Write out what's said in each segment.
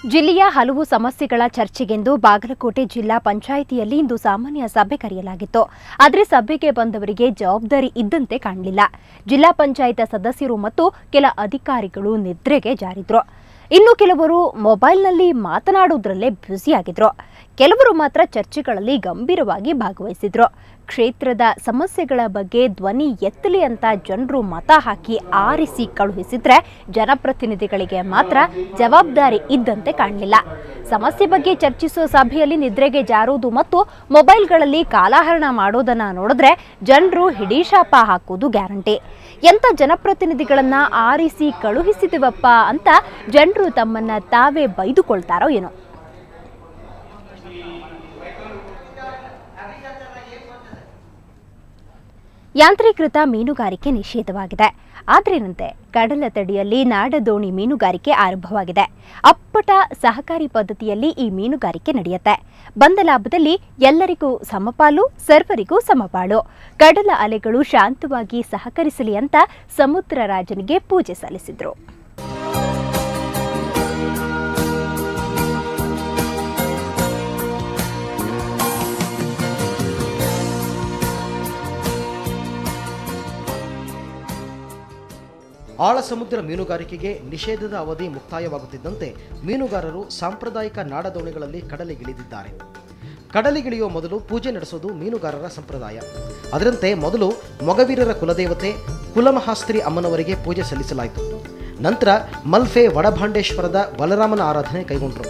ಜಿಲ್ಲೆಯ ಹಲವು ಸಮಸ್ಯೆಗಳ ಚರ್ಚೆಗೆಂದು ಬಾಗಲಕೋಟೆ ಜಿಲ್ಲಾ ಪಂಚಾಯಿತಿಯಲ್ಲಿ ಇಂದು ಸಾಮಾನ್ಯ ಸಭೆ ಕರೆಯಲಾಗಿತ್ತು. ಆದರೆ ಸಭೆಗೆ ಬಂದವರಿಗೆ ಜವಾಬ್ದಾರಿ ಇದ್ದಂತೆ ಕಾಣಲಿಲ್ಲ. ಜಿಲ್ಲಾ ಪಂಚಾಯತ್ ಸದಸ್ಯರು ಮತ್ತು ಕೆಲ ಅಧಿಕಾರಿಗಳು ನಿದ್ರೆಗೆ ಜಾರಿದ್ರು. ಇನ್ನು ಕೆಲವರು ಮೊಬೈಲ್ನಲ್ಲಿ ಮಾತನಾಡುವುದರಲ್ಲೇ ಬ್ಯುಸಿಯಾಗಿದ್ರು. ಕೆಲವರು ಮಾತ್ರ ಚರ್ಚೆಗಳಲ್ಲಿ ಗಂಭೀರವಾಗಿ ಭಾಗವಹಿಸಿದ್ರು. ಕ್ಷೇತ್ರದ ಸಮಸ್ಯೆಗಳ ಬಗ್ಗೆ ಧ್ವನಿ ಎತ್ತಲಿ ಅಂತ ಜನರು ಮತ ಹಾಕಿ ಆರಿಸಿ ಕಳುಹಿಸಿದ್ರೆ ಜನಪ್ರತಿನಿಧಿಗಳಿಗೆ ಮಾತ್ರ ಜವಾಬ್ದಾರಿ ಇದ್ದಂತೆ ಕಾಣಲಿಲ್ಲ. ಸಮಸ್ಯೆ ಬಗ್ಗೆ ಚರ್ಚಿಸುವ ಸಭೆಯಲ್ಲಿ ನಿದ್ರೆಗೆ ಜಾರುವುದು ಮತ್ತು ಮೊಬೈಲ್ಗಳಲ್ಲಿ ಕಾಲಹರಣ ಮಾಡೋದನ್ನ ನೋಡಿದ್ರೆ ಜನರು ಹಿಡಿಶಾಪ ಹಾಕುವುದು ಗ್ಯಾರಂಟಿ. ಎಂಥ ಜನಪ್ರತಿನಿಧಿಗಳನ್ನ ಆರಿಸಿ ಕಳುಹಿಸಿದಿವಪ್ಪ ಅಂತ ಜನರು ತಮ್ಮನ್ನ ತಾವೇ ಬೈದುಕೊಳ್ತಾರೋ ಏನೋ. ಯಾಂತ್ರೀಕೃತ ಮೀನುಗಾರಿಕೆ ನಿಷೇಧವಾಗಿದೆ. ಆದ್ರೇನಂತೆ ಕಡಲ ತಡಿಯಲ್ಲಿ ನಾಡದೋಣಿ ಮೀನುಗಾರಿಕೆ ಆರಂಭವಾಗಿದೆ. ಅಪ್ಪಟ ಸಹಕಾರಿ ಪದ್ಧತಿಯಲ್ಲಿ ಈ ಮೀನುಗಾರಿಕೆ ನಡೆಯುತ್ತೆ. ಬಂದ ಲಾಭದಲ್ಲಿ ಎಲ್ಲರಿಗೂ ಸಮಪಾಲು, ಸರ್ವರಿಗೂ ಸಮಪಾಲು. ಕಡಲ ಅಲೆಗಳು ಶಾಂತವಾಗಿ ಸಹಕರಿಸಲಿ ಅಂತ ಸಮುದ್ರ ರಾಜನಿಗೆ ಪೂಜೆ ಸಲ್ಲಿಸಿದ್ರು. ಆಳ ಸಮುದ್ರ ಮೀನುಗಾರಿಕೆಗೆ ನಿಷೇಧದ ಅವಧಿ ಮುಕ್ತಾಯವಾಗುತ್ತಿದ್ದಂತೆ ಮೀನುಗಾರರು ಸಾಂಪ್ರದಾಯಿಕ ನಾಡದೋಣಿಗಳಲ್ಲಿ ಕಡಲಿಗಿಳಿದಿದ್ದಾರೆ. ಕಡಲಿಗಿಳಿಯುವ ಮೊದಲು ಪೂಜೆ ನಡೆಸೋದು ಮೀನುಗಾರರ ಸಂಪ್ರದಾಯ. ಅದರಂತೆ ಮೊದಲು ಮೊಗವೀರರ ಕುಲದೇವತೆ ಕುಲಮಹಾಸ್ತ್ರಿ ಅಮ್ಮನವರಿಗೆ ಪೂಜೆ ಸಲ್ಲಿಸಲಾಯಿತು. ನಂತರ ಮಲ್ಫೆ ವಡಭಾಂಡೇಶ್ವರದ ಬಲರಾಮನ ಆರಾಧನೆ ಕೈಗೊಂಡರು.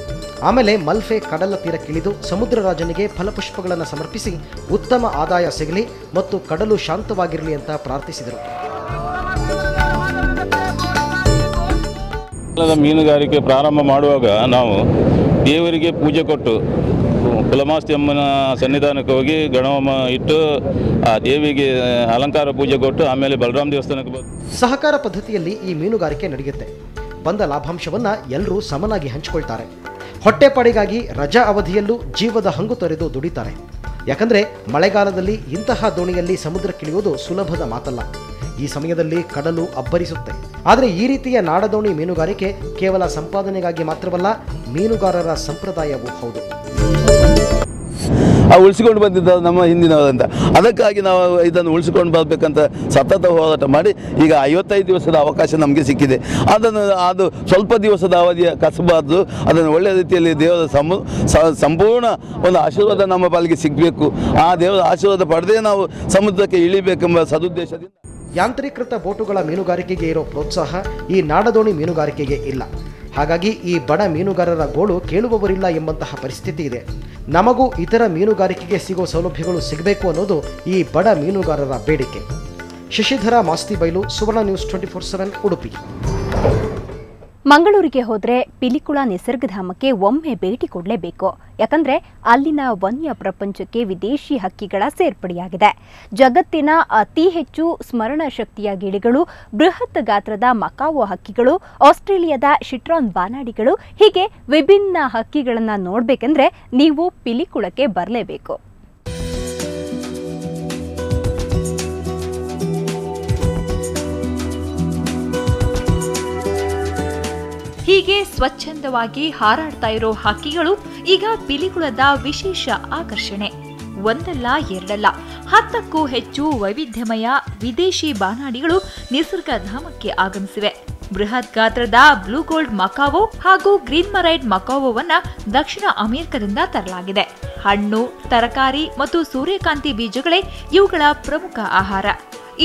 ಆಮೇಲೆ ಮಲ್ಫೆ ಕಡಲ ತೀರಕ್ಕಿಳಿದು ಸಮುದ್ರ ರಾಜನಿಗೆ ಫಲಪುಷ್ಪಗಳನ್ನು ಸಮರ್ಪಿಸಿ ಉತ್ತಮ ಆದಾಯ ಸಿಗಲಿ ಮತ್ತು ಕಡಲು ಶಾಂತವಾಗಿರಲಿ ಅಂತ ಪ್ರಾರ್ಥಿಸಿದರು. ಮೀನುಗಾರಿಕೆ ಪ್ರಾರಂಭ ಮಾಡುವಾಗ ನಾವು ದೇವರಿಗೆ ಪೂಜೆ ಕೊಟ್ಟು ಕುಲಮಾಸ್ತಿ ಅಮ್ಮನ ಸನ್ನಿಧಾನಕ್ಕೆ ಹೋಗಿ ಗಣಹೋಮ ಇಟ್ಟು ಆ ದೇವಿಗೆ ಅಲಂಕಾರ ಪೂಜೆ ಕೊಟ್ಟು ಆಮೇಲೆ ಬಲರಾಮ ದೇವಸ್ಥಾನಕ್ಕೆ ಬಂದು ಸಹಕಾರ ಪದ್ಧತಿಯಲ್ಲಿ ಈ ಮೀನುಗಾರಿಕೆ ನಡೆಯುತ್ತೆ. ಬಂದ ಲಾಭಾಂಶವನ್ನ ಎಲ್ಲರೂ ಸಮನಾಗಿ ಹಂಚಿಕೊಳ್ತಾರೆ. ಹೊಟ್ಟೆಪಾಡಿಗಾಗಿ ರಜಾ ಅವಧಿಯಲ್ಲೂ ಜೀವದ ಹಂಗು ತೊರೆದು ದುಡಿತಾರೆ. ಯಾಕಂದ್ರೆ ಮಳೆಗಾಲದಲ್ಲಿ ಇಂತಹ ದೋಣಿಯಲ್ಲಿ ಸಮುದ್ರಕ್ಕಿಳಿಯುವುದು ಸುಲಭದ ಮಾತಲ್ಲ. ಈ ಸಮಯದಲ್ಲಿ ಕಡಲು ಅಬ್ಬರಿಸುತ್ತೆ. ಆದರೆ ಈ ರೀತಿಯ ನಾಡದೋಣಿ ಮೀನುಗಾರಿಕೆ ಕೇವಲ ಸಂಪಾದನೆಗಾಗಿ ಮಾತ್ರವಲ್ಲ, ಮೀನುಗಾರರ ಸಂಪ್ರದಾಯವೂ ಹೌದು. ಉಳಿಸಿಕೊಂಡು ಬಂದಿದ್ದ ನಮ್ಮ ಹಿಂದಿನವರಂತ. ಅದಕ್ಕಾಗಿ ನಾವು ಇದನ್ನು ಉಳಿಸಿಕೊಂಡು ಬರಬೇಕಂತ ಸತತ ಹೋರಾಟ ಮಾಡಿ ಈಗ 55 ದಿವಸದ ಅವಕಾಶ ನಮಗೆ ಸಿಕ್ಕಿದೆ. ಅದು ಸ್ವಲ್ಪ ದಿವಸದ ಅವಧಿಯ ಕಸಬಾರ್ದು. ಅದನ್ನು ಒಳ್ಳೆಯ ರೀತಿಯಲ್ಲಿ ದೇವರ ಸಂಪೂರ್ಣ ಒಂದು ಆಶೀರ್ವಾದ ನಮ್ಮ ಪಾಲಿಗೆ ಸಿಗಬೇಕು. ಆ ದೇವರ ಆಶೀರ್ವಾದ ಪಡೆದೇ ನಾವು ಸಮುದ್ರಕ್ಕೆ ಇಳಿಬೇಕೆಂಬ ಸದುದ್ದೇಶದಿಂದ ಯಾಂತ್ರೀಕೃತ ಬೋಟುಗಳ ಮೀನುಗಾರಿಕೆಗೆ ಇರೋ ಪ್ರೋತ್ಸಾಹ ಈ ನಾಡದೋಣಿ ಮೀನುಗಾರಿಕೆಗೆ ಇಲ್ಲ. ಹಾಗಾಗಿ ಈ ಬಡ ಮೀನುಗಾರರ ಗೋಳು ಕೇಳುವವರಿಲ್ಲ ಎಂಬಂತಹ ಪರಿಸ್ಥಿತಿ ಇದೆ. ನಮಗೂ ಇತರ ಮೀನುಗಾರಿಕೆಗೆ ಸಿಗೋ ಸೌಲಭ್ಯಗಳು ಸಿಗಬೇಕು ಅನ್ನೋದು ಈ ಬಡ ಮೀನುಗಾರರ ಬೇಡಿಕೆ. ಶಶಿಧರ ಮಾಸ್ತಿಬೈಲು, ಸುವರ್ಣ ನ್ಯೂಸ್ 24/7 ಉಡುಪಿ. ಮಂಗಳೂರಿಗೆ ಹೋದ್ರೆ ಪಿಲಿಕುಳ ನಿಸರ್ಗಧಾಮಕ್ಕೆ ಒಮ್ಮೆ ಭೇಟಿ ಕೊಡಲೇಬೇಕು. ಯಾಕಂದ್ರೆ ಅಲ್ಲಿನ ವನ್ಯ ಪ್ರಪಂಚಕ್ಕೆ ವಿದೇಶಿ ಹಕ್ಕಿಗಳ ಸೇರ್ಪಡೆಯಾಗಿದೆ. ಜಗತ್ತಿನ ಅತಿ ಹೆಚ್ಚು ಸ್ಮರಣ ಶಕ್ತಿಯ ಗಿಳಿಗಳು, ಬೃಹತ್ ಗಾತ್ರದ ಮಕಾವೋ ಹಕ್ಕಿಗಳು, ಆಸ್ಟ್ರೇಲಿಯಾದ ಶಿಟ್ರಾನ್ ಬಾನಾಡಿಗಳು, ಹೀಗೆ ವಿಭಿನ್ನ ಹಕ್ಕಿಗಳನ್ನ ನೋಡ್ಬೇಕಂದ್ರೆ ನೀವು ಪಿಲಿಕುಳಕ್ಕೆ ಬರಲೇಬೇಕು. ಹೀಗೆ ಸ್ವಚ್ಛಂದವಾಗಿ ಹಾರಾಡ್ತಾ ಇರೋ ಹಕ್ಕಿಗಳು ಈಗ ಪಿಲಿಕುಳದ ವಿಶೇಷ ಆಕರ್ಷಣೆ. ಒಂದಲ್ಲ ಎರಡಲ್ಲ 10ಕ್ಕೂ ಹೆಚ್ಚು ವೈವಿಧ್ಯಮಯ ವಿದೇಶಿ ಬಾನಾಡಿಗಳು ನಿಸರ್ಗಧಾಮಕ್ಕೆ ಆಗಮಿಸಿವೆ. ಬೃಹತ್ ಗಾತ್ರದ ಬ್ಲೂ ಗೋಲ್ಡ್ ಮಕಾವೋ ಹಾಗೂ ಗ್ರೀನ್ ಮರೈಡ್ ಮಕಾವೋವನ್ನ ದಕ್ಷಿಣ ಅಮೆರಿಕದಿಂದ ತರಲಾಗಿದೆ. ಹಣ್ಣು, ತರಕಾರಿ ಮತ್ತು ಸೂರ್ಯಕಾಂತಿ ಬೀಜಗಳೇ ಇವುಗಳ ಪ್ರಮುಖ ಆಹಾರ.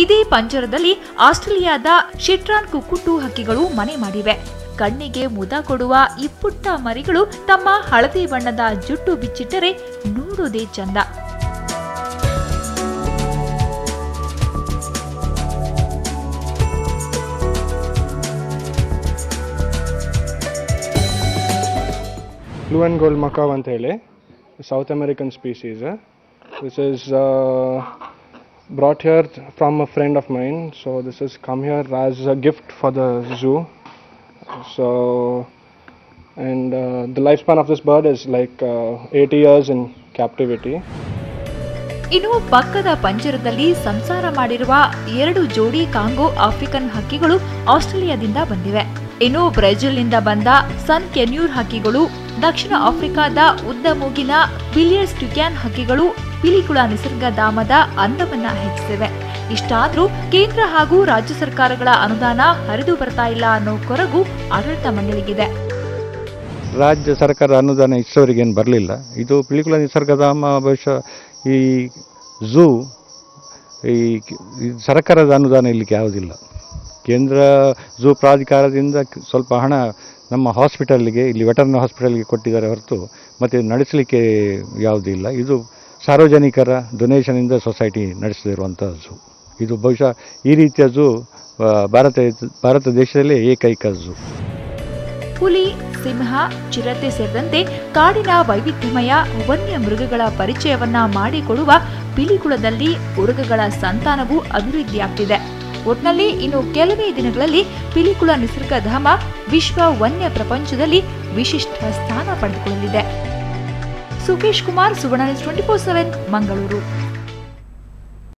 ಇದೇ ಪಂಜರದಲ್ಲಿ ಆಸ್ಟ್ರೇಲಿಯಾದ ಶಿಟ್ರಾನ್ ಕುಕ್ಕುಟು ಹಕ್ಕಿಗಳು ಮನೆ ಮಾಡಿವೆ. ಕಣ್ಣಿಗೆ ಮುದ ಕೊಡುವ ಈ ಪುಟ್ಟ ಮರಿಗಳು ತಮ್ಮ ಹಳದಿ ಬಣ್ಣದ ಜುಟ್ಟು ಬಿಚ್ಚಿಟ್ಟರೆ ನೋಡುವುದೇ ಚಂದ. ಬ್ಲೂ ಅಂಡ್ ಗೋಲ್ಡ್ ಮಕಾವ್ ಅಂತ ಹೇಳಿ south American species. This is brought here from a friend of mine, so this has come here as a gift for the zoo. So and the lifespan of this bird is like 80 years in captivity. ಇನ್ನು ಪಕ್ಕದ ಪಂಜರದಲ್ಲಿ ಸಂಸಾರ ಮಾಡಿರುವ 2 ಜೋಡಿ Congo African ಹಕ್ಕಿಗಳು ಆಸ್ಟ್ರೇಲಿಯಾದಿಂದ ಬಂದಿವೆ. ಇನ್ನು ಬ್ರೆಜಿಲ್ನಿಂದ ಬಂದ ಸನ್ ಕೆನ್ಯೂರ್ ಹಕ್ಕಿಗಳು, ದಕ್ಷಿಣ ಆಫ್ರಿಕಾದ ಉದ್ದ ಮೂಗಿನ ಬಿಲಿಯರ್ಸ್ ಟ್ಯುಕ್ಯಾನ್ ಹಕ್ಕಿಗಳು ಪಿಲಿಕುಳ ನಿಸರ್ಗಧಾಮದ ಅಂದವನ್ನ ಹೆಚ್ಚಿಸಿವೆ. ಇಷ್ಟಾದ್ರೂ ಕೇಂದ್ರ ಹಾಗೂ ರಾಜ್ಯ ಸರ್ಕಾರಗಳ ಅನುದಾನ ಹರಿದು ಬರ್ತಾ ಇಲ್ಲ ಅನ್ನೋ ಕೊರಗು ಆಡಳಿತ ಮಂಡಳಿಗಿದೆ. ರಾಜ್ಯ ಸರ್ಕಾರ ಅನುದಾನ ಇಷ್ಟವರೆಗೇನು ಬರಲಿಲ್ಲ. ಇದು ಪಿಲಿಕುಳ ನಿಸರ್ಗಧಾಮ ಬಹುಶಃ ಈ ಝೂ ಈ ಸರ್ಕಾರದ ಅನುದಾನ ಇಲ್ಲಿಗೆ ಯಾವುದಿಲ್ಲ. ಕೇಂದ್ರ ಝೂ ಪ್ರಾಧಿಕಾರದಿಂದ ಸ್ವಲ್ಪ ಹಣ ನಮ್ಮ ಹಾಸ್ಪಿಟಲ್ಗೆ, ಇಲ್ಲಿ ವೆಟರ್ನರಿ ಹಾಸ್ಪಿಟಲ್ಗೆ ಕೊಟ್ಟಿದ್ದಾರೆ ಹೊರತು ಮತ್ತು ನಡೆಸಲಿಕ್ಕೆ ಯಾವುದಿಲ್ಲ. ಇದು ಸಾರ್ವಜನಿಕರ ಡೊನೇಷನಿಂದ ಸೊಸೈಟಿ ನಡೆಸದಿರುವಂಥ ಝೂ. ಇದು ಬಹುಶಃ ಈ ರೀತಿಯ ಝೂ ಭಾರತ ದೇಶದಲ್ಲೇ ಏಕೈಕ ಝೂ. ಹುಲಿ, ಸಿಂಹ, ಚಿರತೆ ಸೇರಿದಂತೆ ಕಾಡಿನ ವೈವಿಧ್ಯಮಯ ವನ್ಯ ಮೃಗಗಳ ಪರಿಚಯವನ್ನ ಮಾಡಿಕೊಡುವ ಪಿಲಿಕುಳದಲ್ಲಿ ಉರುಗಗಳ ಸಂತಾನವೂ ಅಭಿವೃದ್ಧಿಯಾಗ್ತಿದೆ. ಒಟ್ನಲ್ಲಿ ಇನ್ನು ಕೆಲವೇ ದಿನಗಳಲ್ಲಿ ಪಿಲಿಕುಳ ನಿಸರ್ಗಧಾಮ ವಿಶ್ವ ವನ್ಯ ಪ್ರಪಂಚದಲ್ಲಿ ವಿಶಿಷ್ಟ ಸ್ಥಾನ ಪಡೆದುಕೊಳ್ಳಲಿದೆ. ಸುಕೇಶ್ ಕುಮಾರ್, ಸುವರ್ಣ ನ್ಯೂಸ್ 24/7 ಮಂಗಳೂರು.